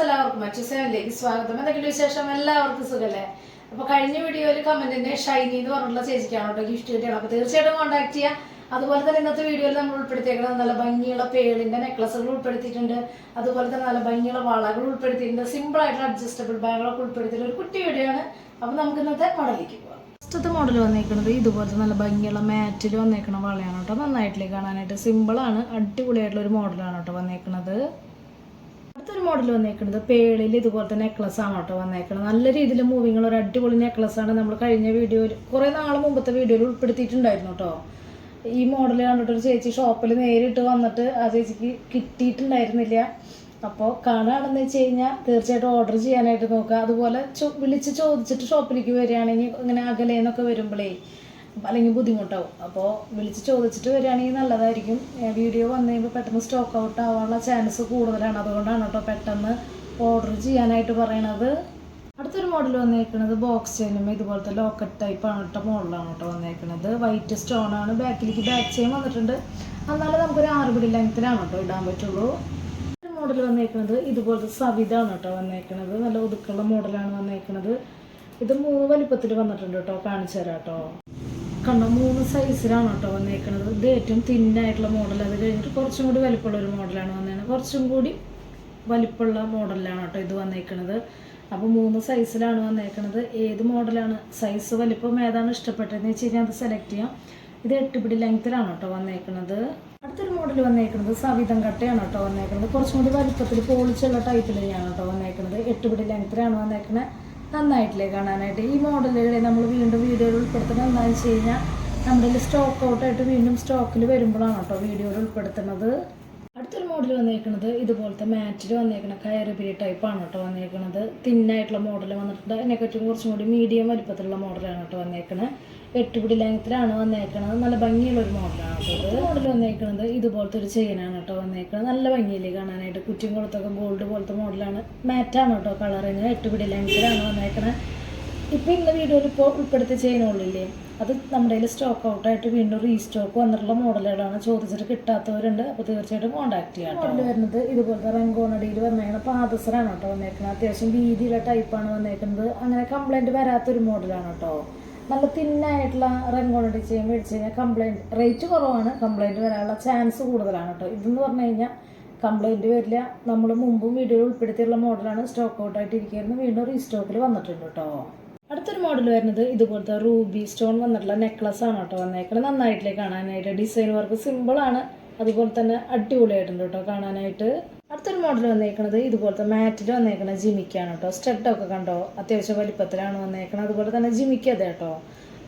എല്ലാവർക്കും മറ്റു ചാനലിലേക്ക് സ്വാഗതം. എന്തെങ്കിലും വിശേഷം? എല്ലാവർക്കും സുഖല്ലേ? അപ്പോൾ കഴിഞ്ഞ വീഡിയോയിൽ കമന്റിന് ഷൈനി എന്ന് പറഞ്ഞുള്ള ചേച്ചിക്കാണ് കേട്ടോ ഗിഫ്റ്റ് കിട്ടിയാണ്. അപ്പോൾ തീർച്ചയായിട്ടും കോൺടാക്ട് ചെയ്യുക. അതുപോലെ തന്നെ ഇന്നത്തെ വീഡിയോയിൽ നമ്മൾ ഉൾപ്പെടുത്തിയേക്കുന്നത് നല്ല ഭംഗിയുള്ള പേളിന്റെ നെക്ലസുകൾ ഉൾപ്പെടുത്തിയിട്ടുണ്ട്. അതുപോലെ തന്നെ നല്ല ഭംഗിയുള്ള വളകൾ ഉൾപ്പെടുത്തിയിട്ടുണ്ട്. സിമ്പിൾ ആയിട്ടുള്ള അഡ്ജസ്റ്റബിൾ ബാഗുകളൊക്കെ ഉൾപ്പെടുത്തിയിട്ടുള്ള ഒരു കുട്ടി വീഡിയോ ആണ്. അപ്പോൾ നമുക്ക് ഇന്നത്തെ മോഡലിലേക്ക് പോകാം. ഫസ്റ്റത്തെ മോഡൽ വന്നേക്കുന്നത് ഇതുപോലത്തെ നല്ല ഭംഗിയുള്ള മാറ്റിൽ വന്നേക്കുന്ന വളയാണ് കേട്ടോ. നന്നായിട്ടില്ലേ കാണാനായിട്ട്, സിമ്പിളാണ്, അടിപൊളിയായിട്ടുള്ള ഒരു മോഡലാണ് കേട്ടോ വന്നേക്കുന്നത്. അടുത്തൊരു മോഡൽ വന്നേക്കുന്നത് പേളിൽ ഇതുപോലത്തെ നെക്ലസ് ആണ് കേട്ടോ വന്നേക്കുന്നത്. നല്ല രീതിയിൽ മൂവിങ് ഉള്ള ഒരു അടിപൊളി നെക്ലസ് ആണ്. നമ്മൾ കഴിഞ്ഞ വീഡിയോയിൽ കുറേ നാൾ മുമ്പത്തെ വീഡിയോയിൽ ഉൾപ്പെടുത്തിയിട്ടുണ്ടായിരുന്നു കേട്ടോ. ഈ മോഡൽ കണ്ടിട്ടൊരു ചേച്ചി ഷോപ്പിൽ നേരിട്ട് വന്നിട്ട് ആ ചേച്ചിക്ക് കിട്ടിയിട്ടുണ്ടായിരുന്നില്ല. അപ്പോൾ കാണുകയാണെന്ന് വെച്ച് കഴിഞ്ഞാൽ തീർച്ചയായിട്ടും ഓർഡർ ചെയ്യാനായിട്ട് നോക്കുക. അതുപോലെ വിളിച്ച് ചോദിച്ചിട്ട് ഷോപ്പിലേക്ക് വരികയാണെങ്കിൽ ഇങ്ങനെ അകലേന്നൊക്കെ വരുമ്പോഴേ അല്ലെങ്കിൽ ബുദ്ധിമുട്ടാവും. അപ്പോൾ വിളിച്ച് ചോദിച്ചിട്ട് വരികയാണെങ്കിൽ നല്ലതായിരിക്കും. വീഡിയോ വന്നു കഴിയുമ്പോൾ പെട്ടെന്ന് സ്റ്റോക്ക് ഔട്ട് ആവാനുള്ള ചാൻസ് കൂടുതലാണ്. അതുകൊണ്ടാണ് കേട്ടോ പെട്ടെന്ന് ഓർഡർ ചെയ്യാനായിട്ട് പറയണത്. അടുത്തൊരു മോഡൽ വന്നേക്കുന്നത് ബോക്സ് ചെയിനും ഇതുപോലത്തെ ലോക്കറ്റ് ടൈപ്പാണ് കേട്ടോ മോഡലാണ് കേട്ടോ വന്നേക്കുന്നത്. വൈറ്റ് സ്റ്റോൺ ആണ്. ബാക്കിലേക്ക് ബാക്ക് ചെയിൻ വന്നിട്ടുണ്ട്. എന്നാലും നമുക്കൊരു 6 പിടി ലെങ്ത്തിലാണ് കേട്ടോ ഇടാൻ പറ്റുള്ളൂ. മോഡൽ വന്നേക്കുന്നത് ഇതുപോലത്തെ സവിതാണ് കേട്ടോ വന്നേക്കുന്നത്. നല്ല ഒതുക്കുള്ള മോഡലാണ് വന്നേക്കുന്നത്. ഇത് 3 വലിപ്പത്തിൽ വന്നിട്ടുണ്ട് കേട്ടോ. കാണിച്ചു തരാം കേട്ടോ. കണ്ടോ, 3 സൈസിലാണ് കേട്ടോ വന്നേക്കുന്നത്. ഇത് ഏറ്റവും തിന്നായിട്ടുള്ള മോഡൽ. അത് കഴിഞ്ഞിട്ട് കുറച്ചും കൂടി വലിപ്പമുള്ള ഒരു മോഡലാണ് വന്നേക്കുന്നത്. കുറച്ചും കൂടി വലിപ്പമുള്ള മോഡലാണ് കേട്ടോ ഇത് വന്നേക്കുന്നത്. അപ്പോൾ 3 സൈസിലാണ് വന്നേക്കുന്നത്. ഏത് മോഡലാണ് സൈസ് വലിപ്പം ഏതാണ് ഇഷ്ടപ്പെട്ടതെന്ന് വെച്ച് കഴിഞ്ഞാൽ അത് സെലക്ട് ചെയ്യാം. ഇത് 8 പിടി ലെങ്ത്തിലാണ് കേട്ടോ വന്നേക്കുന്നത്. അടുത്തൊരു മോഡൽ വന്നേക്കുന്നത് സവിതം കട്ടയാണ് കേട്ടോ വന്നേക്കുന്നത്. കുറച്ചും കൂടി വലിപ്പത്തിൽ പോളിച്ചുള്ള ടൈപ്പിൽ തന്നെയാണ് കേട്ടോ വന്നേക്കുന്നത്. 8 പിടി ലെങ്ത്തിലാണ് വന്നേക്കുന്നത്. നന്നായിട്ടില്ലേ കാണാനായിട്ട്. ഈ മോഡലുകളെ നമ്മൾ വീണ്ടും വീഡിയോയിൽ ഉൾപ്പെടുത്തുന്നത് എന്താണെന്ന് വെച്ച് കഴിഞ്ഞാൽ നമ്മുടെ സ്റ്റോക്ക് ഔട്ടായിട്ട് വീണ്ടും സ്റ്റോക്കിൽ വരുമ്പോഴാണ് കേട്ടോ വീഡിയോയിൽ ഉൾപ്പെടുത്തുന്നത്. അടുത്തൊരു മോഡൽ വന്നേക്കുന്നത് ഇതുപോലത്തെ മാറ്റിൽ വന്നേക്കുന്ന കയറുപിരി ടൈപ്പാണ് കേട്ടോ വന്നേക്കുന്നത്. തിന്നായിട്ടുള്ള മോഡൽ വന്നിട്ടുണ്ട്. അതിനെക്കാട്ടും കുറച്ചും കൂടി മീഡിയം വലിപ്പത്തിലുള്ള മോഡലാണ് കേട്ടോ വന്നേക്കുന്നത്. 8 പിടി ലെങ്ത്തിലാണ് വന്നേക്കുന്നത്. നല്ല ഭംഗിയുള്ള ഒരു മോഡലാണ് കേട്ടോ. ഇത് മോഡൽ വന്നേക്കുന്നത് ഇതുപോലത്തെ ഒരു ചെയിനാണ് കേട്ടോ വന്നേക്കുന്നത്. നല്ല ഭംഗിയില്ലേ കാണാനായിട്ട്. കുറ്റിയും കൊടുത്തൊക്കെ ഗോൾഡ് പോലത്തെ മോഡലാണ്. മാറ്റാണ് കേട്ടോ കളറിന്. 8 പിടി ലെങ്ത്തിലാണ് വന്നേക്കുന്നത്. ഇപ്പോൾ ഇന്ന് വീഡിയോയിൽ ഇപ്പോൾ ഉൾപ്പെടുത്തിയ ചെയിനുള്ളില്ലേ, അത് നമ്മുടെ കയ്യിൽ സ്റ്റോക്ക് ഔട്ടായിട്ട് വീണ്ടും റീസ്റ്റോക്ക് വന്നിട്ടുള്ള മോഡലുകളാണ്. ചോദിച്ചിട്ട് കിട്ടാത്തവരുണ്ട്. അപ്പോൾ തീർച്ചയായിട്ടും കോൺടാക്ട് ചെയ്യാം. മോഡൽ വരുന്നത് ഇതുപോലത്തെ റംഗോണടിയിൽ വന്നേക്കുന്നത് പാദസറാണ് കേട്ടോ വന്നേക്കുന്നത്. അത്യാവശ്യം വീതിയുള്ള ടൈപ്പാണ് വന്നേക്കുന്നത്. അങ്ങനെ കംപ്ലൈൻറ്റ് വരാത്തൊരു മോഡലാണ് കേട്ടോ. നല്ല തിന്നായിട്ടുള്ള റംഗോണടി ചെയിൻ മേടിച്ച് കഴിഞ്ഞാൽ കംപ്ലൈൻറ്റ് റേറ്റ് കുറവാണ്. കംപ്ലൈൻറ്റ് വരാനുള്ള ചാൻസ് കൂടുതലാണ് കേട്ടോ. ഇതെന്ന് പറഞ്ഞു കഴിഞ്ഞാൽ കംപ്ലൈൻറ്റ് വരില്ല. നമ്മൾ മുമ്പും വീഡിയോയിൽ ഉൾപ്പെടുത്തിയുള്ള മോഡലാണ്. സ്റ്റോക്ക് ഔട്ടായിട്ട് ഇരിക്കുകയായിരുന്നു. വീണ്ടും റീസ്റ്റോക്കിൽ വന്നിട്ടുണ്ട് കേട്ടോ. അടുത്തൊരു മോഡൽ വരുന്നത് ഇതുപോലത്തെ റൂബി സ്റ്റോൺ വന്നിട്ടുള്ള നെക്ലസ് ആണ് കേട്ടോ വന്നേക്കുന്നത്. നന്നായിട്ടില്ലേ കാണാനായിട്ട്. ഡിസൈൻ വർക്ക് സിമ്പിളാണ്. അതുപോലെ തന്നെ അടിപൊളിയായിട്ടുണ്ട് കേട്ടോ കാണാനായിട്ട്. അടുത്തൊരു മോഡൽ വന്നേക്കുന്നത് ഇതുപോലത്തെ മാറ്റിൽ വന്നേക്കുന്ന ജിമിക്കാണ് കേട്ടോ. സ്റ്റഡൊക്കെ കണ്ടോ, അത്യാവശ്യം വലിപ്പത്തിലാണ് വന്നേക്കുന്നത്. അതുപോലെ തന്നെ ജിമിക്ക് അതെ കേട്ടോ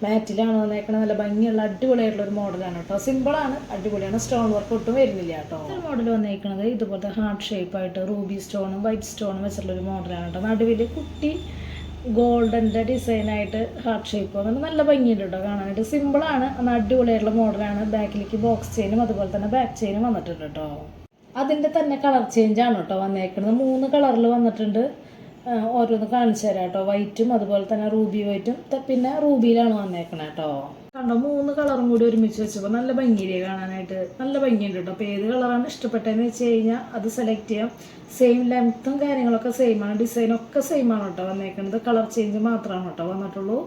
മാറ്റിലാണ് വന്നേക്കുന്നത്. നല്ല ഭംഗിയുള്ള അടിപൊളിയായിട്ടുള്ള ഒരു മോഡലാണ് കേട്ടോ. സിമ്പിളാണ്, അടിപൊളിയാണ്. സ്റ്റോൺ വർക്ക് ഒട്ടും വരുന്നില്ല കേട്ടോ. ഒരു മോഡൽ വന്നേക്കുന്നത് ഇതുപോലത്തെ ഹാർട്ട് ഷേപ്പായിട്ട് റൂബി സ്റ്റോണും വൈറ്റ് സ്റ്റോണും വെച്ചിട്ടുള്ളൊരു മോഡലാണ് കേട്ടോ. നടുവിൽ കുട്ടി ഗോൾഡൻ്റെ ഡിസൈനായിട്ട് ഹാർട്ട് ഷേപ്പ് വന്നിട്ട് നല്ല ഭംഗിയുണ്ട് കേട്ടോ കാണാനായിട്ട്. സിമ്പിളാണ്, എന്നാൽ അടിപൊളിയായിട്ടുള്ള മോഡലാണ്. ബാക്കിലേക്ക് ബോക്സ് ചെയിനും അതുപോലെ തന്നെ ബാക്ക് ചെയിനും വന്നിട്ടുണ്ട് കേട്ടോ. അതിൻ്റെ തന്നെ കളർ ചേഞ്ചാണ് കേട്ടോ വന്നേക്കുന്നത്. 3 കളറിൽ വന്നിട്ടുണ്ട്. ഓരോന്ന് കാണിച്ചു തരാം കേട്ടോ. വൈറ്റും അതുപോലെ തന്നെ റൂബി വൈറ്റും പിന്നെ റൂബിയിലാണ് വന്നേക്കുന്നത് കേട്ടോ. കണ്ടോ, 3 കളറും കൂടി ഒരുമിച്ച് വെച്ചപ്പോൾ നല്ല ഭംഗിയിലേ കാണാനായിട്ട്. നല്ല ഭംഗിയുണ്ട് കേട്ടോ. അപ്പോൾ ഏത് കളറാണ് ഇഷ്ടപ്പെട്ടതെന്ന് വെച്ച് കഴിഞ്ഞാൽ അത് സെലക്ട് ചെയ്യാം. സെയിം ലെങ്ത്തും കാര്യങ്ങളൊക്കെ സെയിമാണ്. ഡിസൈനൊക്കെ സെയിമാണ് കേട്ടോ വന്നേക്കുന്നത്. കളർ ചേഞ്ച് മാത്രമാണ് കേട്ടോ വന്നിട്ടുള്ളൂ.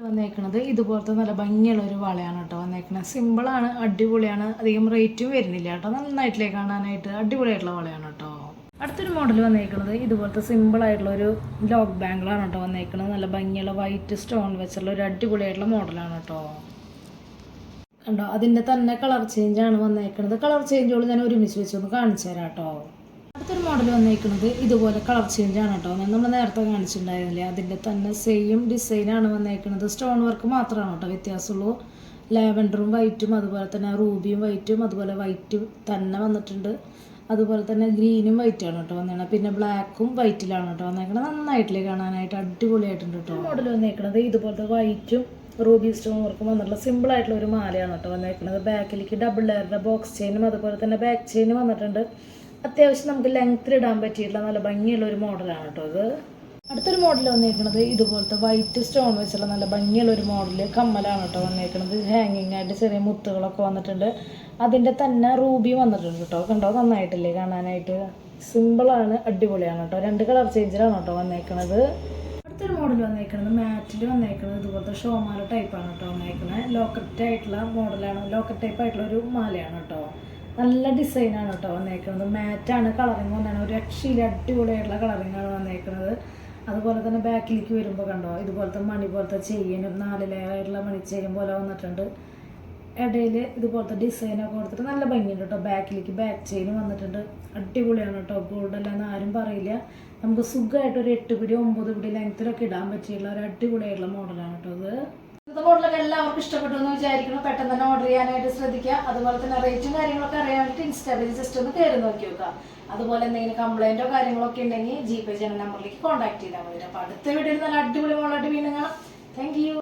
വന്നേക്കുന്നത് ഇതുപോലത്തെ നല്ല ഭംഗിയുള്ള ഒരു വളയാണ് കേട്ടോ വന്നേക്കുന്നത്. സിമ്പിളാണ്, അടിപൊളിയാണ്. അധികം റേറ്റും വരുന്നില്ല കേട്ടോ. നന്നായിട്ടില്ലേ കാണാനായിട്ട്. അടിപൊളിയായിട്ടുള്ള വളയാണ് കേട്ടോ. അടുത്തൊരു മോഡൽ വന്നേക്കുന്നത് ഇതുപോലത്തെ സിമ്പിളായിട്ടുള്ള ഒരു ലോക്ക് ബാങ്കിളാണ് കേട്ടോ വന്നേക്കുന്നത്. നല്ല ഭംഗിയുള്ള വൈറ്റ് സ്റ്റോൺ വെച്ചുള്ള ഒരു അടിപൊളിയായിട്ടുള്ള മോഡലാണ് കേട്ടോ. കണ്ടോ, അതിൻ്റെ തന്നെ കളർ ചേഞ്ചാണ് വന്നേക്കുന്നത്. കളർ ചേഞ്ചുകൾ ഞാൻ ഒരുമിച്ച് വെച്ചൊന്ന് കാണിച്ചു തരാം കേട്ടോ. അടുത്തൊരു മോഡൽ വന്നേക്കുന്നത് ഇതുപോലെ കളർ ചേഞ്ചാണ് കേട്ടോ. നമ്മൾ നേരത്തെ കാണിച്ചിട്ടുണ്ടായിരുന്നില്ലേ, അതിൻ്റെ തന്നെ സെയിം ഡിസൈനാണ് വന്നേക്കുന്നത്. സ്റ്റോൺ വർക്ക് മാത്രമാണ് കേട്ടോ വ്യത്യാസമുള്ളൂ. ലാവൻഡറും വൈറ്റും അതുപോലെ തന്നെ റൂബിയും വൈറ്റും അതുപോലെ വൈറ്റും തന്നെ വന്നിട്ടുണ്ട്. അതുപോലെ തന്നെ ഗ്രീനും വൈറ്റാണ് കേട്ടോ വന്നേക്കുന്നത്. പിന്നെ ബ്ലാക്കും വൈറ്റിലാണ് കേട്ടോ വന്നേക്കുന്നത്. നന്നായിട്ടില്ലേ കാണാനായിട്ട്. അടിപൊളിയായിട്ടുണ്ട് കേട്ടോ. മോഡൽ വന്നേക്കുന്നത് ഇതുപോലത്തെ വൈറ്റും റൂബി സ്റ്റോൺ വർക്കും വന്നിട്ടുള്ള സിമ്പിളായിട്ടുള്ള ഒരു മാലയാണ് കേട്ടോ വന്നേക്കുന്നത്. ബാക്കിലേക്ക് ഡബിൾ ലെയറിൻ്റെ ബോക്സ് ചെയിനും അതുപോലെ തന്നെ ബാക്ക് ചെയിനും വന്നിട്ടുണ്ട്. അത്യാവശ്യം നമുക്ക് ലെങ്ത്തിൽ ഇടാൻ പറ്റിയിട്ടുള്ള നല്ല ഭംഗിയുള്ള ഒരു മോഡലാണ് കേട്ടോ ഇത്. അടുത്തൊരു മോഡൽ വന്നേക്കുന്നത് ഇതുപോലത്തെ വൈറ്റ് സ്റ്റോൺ വെച്ചുള്ള നല്ല ഭംഗിയുള്ള ഒരു മോഡൽ കമ്മലാണ് കേട്ടോ വന്നേക്കുന്നത്. ഹാങ്ങിങ് ആയിട്ട് ചെറിയ മുത്തുകളൊക്കെ വന്നിട്ടുണ്ട്. അതിൻ്റെ തന്നെ റൂബി വന്നിട്ടുണ്ട് കേട്ടോ. കണ്ടോ, നന്നായിട്ടില്ലേ കാണാനായിട്ട്. സിമ്പിളാണ്, അടിപൊളിയാണ് കേട്ടോ. 2 കളർ ചേഞ്ചിലാണ് കേട്ടോ വന്നേക്കണത്. അടുത്തൊരു മോഡൽ വന്നേക്കണത് മാറ്റിൽ വന്നേക്കണത് ഇതുപോലത്തെ ഷോമാല ടൈപ്പാണ് കേട്ടോ വന്നേക്കണത്. ലോക്കറ്റ് ആയിട്ടുള്ള മോഡലാണ്, ലോക്കറ്റ് ടൈപ്പ് ആയിട്ടുള്ള ഒരു മാലയാണ് കേട്ടോ. നല്ല ഡിസൈനാണ് കേട്ടോ വന്നേക്കുന്നത്. മാറ്റാണ്, കളറിങ് വന്നാണ് ഒരു രക്ഷയിൽ അടിപൊളിയായിട്ടുള്ള കളറിങ്ങാണ് വന്നേക്കുന്നത്. അതുപോലെ തന്നെ ബാക്കിലേക്ക് വരുമ്പോൾ കണ്ടോ ഇതുപോലത്തെ മണി പോലത്തെ ചെയിനും 4 ലെയറായിട്ടുള്ള മണി ചെയിൻ പോലെ വന്നിട്ടുണ്ട്. ഇടയിൽ ഇതുപോലത്തെ ഡിസൈനൊക്കെ കൊടുത്തിട്ട് നല്ല ഭംഗിയുണ്ട് കേട്ടോ. ബാക്കിലേക്ക് ബാക്ക് ചെയിൻ വന്നിട്ടുണ്ട്. അടിപൊളിയാണ് കേട്ടോ. ഗോൾഡ് അല്ലാന്ന് ആരും പറയില്ല. നമുക്ക് സുഖമായിട്ട് ഒരു 8 പിടി 9 പിടി ലെങ്ത്തിലൊക്കെ ഇടാൻ പറ്റിയുള്ള ഒരു അടിപൊളിയായിട്ടുള്ള മോഡലാണ് കേട്ടോ ഇത്. ഇന്നത്തെ മോഡലൊക്കെ എല്ലാവർക്കും ഇഷ്ടപ്പെട്ടു എന്ന് വിചാരിക്കണം. പെട്ടെന്ന് തന്നെ ഓർഡർ ചെയ്യാനായിട്ട് ശ്രദ്ധിക്കുക. അതുപോലെ തന്നെ റേറ്റും കാര്യങ്ങളൊക്കെ അറിയാനായിട്ട് ഇൻസ്റ്റാ പേജ് ജസ്റ്റ് ഒന്ന് കയറി നോക്കി നോക്കുക. അതുപോലെ എന്തെങ്കിലും കംപ്ലൈൻറ്റോ കാര്യങ്ങളൊക്കെ ഉണ്ടെങ്കിൽ GPay ചെയ്യുന്ന നമ്പറിലേക്ക് കോൺടാക്ട് ചെയ്താൽ മതി. അപ്പോൾ അടുത്ത വീഡിയോയിൽ നല്ല അടിപൊളി മോഡലായിട്ട് വീണ്ടും കാണാം. Thank you.